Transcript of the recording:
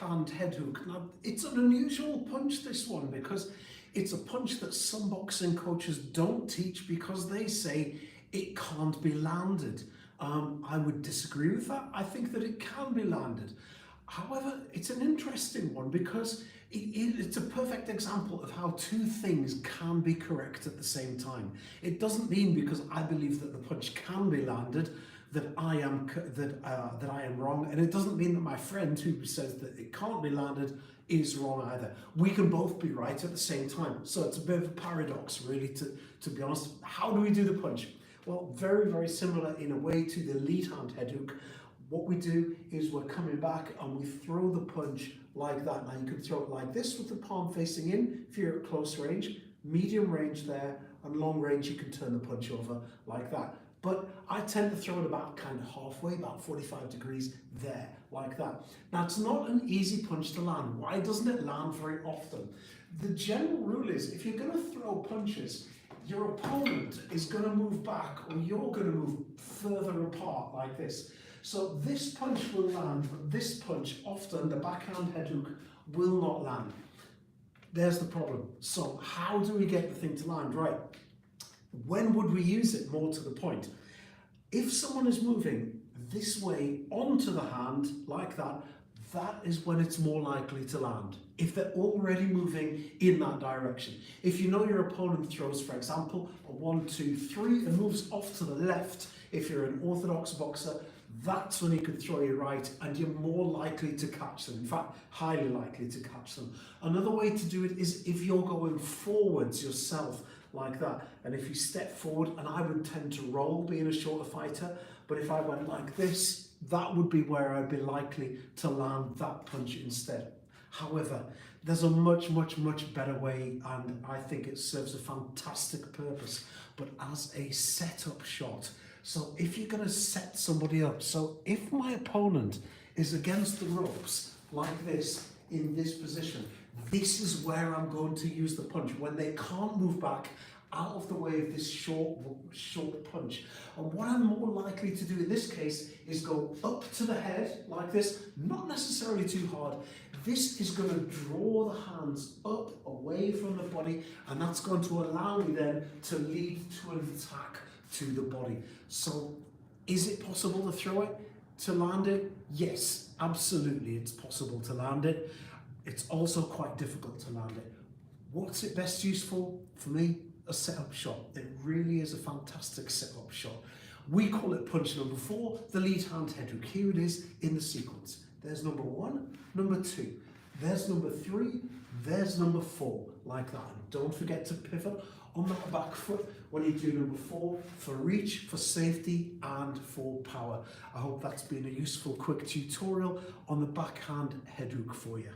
backhand head hook. Now, it's an unusual punch, this one, because it's a punch that some boxing coaches don't teach because they say it can't be landed. I would disagree with that. I think that it can be landed. However, it's an interesting one because it's a perfect example of how two things can be correct at the same time. It doesn't mean because I believe that the punch can be landed that I am wrong, and it doesn't mean that my friend who says that it can't be landed is wrong either. We can both be right at the same time. So it's a bit of a paradox, really, to be honest. How do we do the punch? Well, very, very similar in a way to the lead hand head hook. What we do is we're coming back and we throw the punch like that. Now you can throw it like this with the palm facing in if you're at close range, medium range there, and long range you can turn the punch over like that. But I tend to throw it about kind of halfway, about 45 degrees there, like that. Now it's not an easy punch to land. Why doesn't it land very often? The general rule is if you're going to throw punches, your opponent is going to move back or you're going to move further apart like this. So this punch will land, but this punch, often the backhand head hook, will not land. There's the problem. So how do we get the thing to land? Right. When would we use it? More to the point. If someone is moving this way onto the hand, like that, that is when it's more likely to land. If they're already moving in that direction. If you know your opponent throws, for example, a 1, 2, 3 and moves off to the left, if you're an orthodox boxer, that's when you could throw your right and you're more likely to catch them. In fact, highly likely to catch them. Another way to do it is if you're going forwards yourself like that. And if you step forward, and I would tend to roll being a shorter fighter, but if I went like this, that would be where I'd be likely to land that punch instead. However, there's a much, much, much better way, and I think it serves a fantastic purpose, but as a setup shot. So if you're going to set somebody up, so if my opponent is against the ropes like this, in this position, this is where I'm going to use the punch when they can't move back out of the way of this short punch. And what I'm more likely to do in this case is go up to the head like this, not necessarily too hard. This is going to draw the hands up away from the body, and that's going to allow me then to lead to an attack to the body. So is it possible to throw it, to land it? Yes, absolutely, it's possible to land it. It's also quite difficult to land it. What's it best used for? For me, a setup shot. It really is a fantastic setup shot. We call it punch number 4, the lead hand head hook. Here it is in the sequence. There's number 1, number 2, there's number 3, there's number 4, like that. And don't forget to pivot on that back foot when you do number 4 for reach, for safety, and for power. I hope that's been a useful quick tutorial on the backhand head hook for you.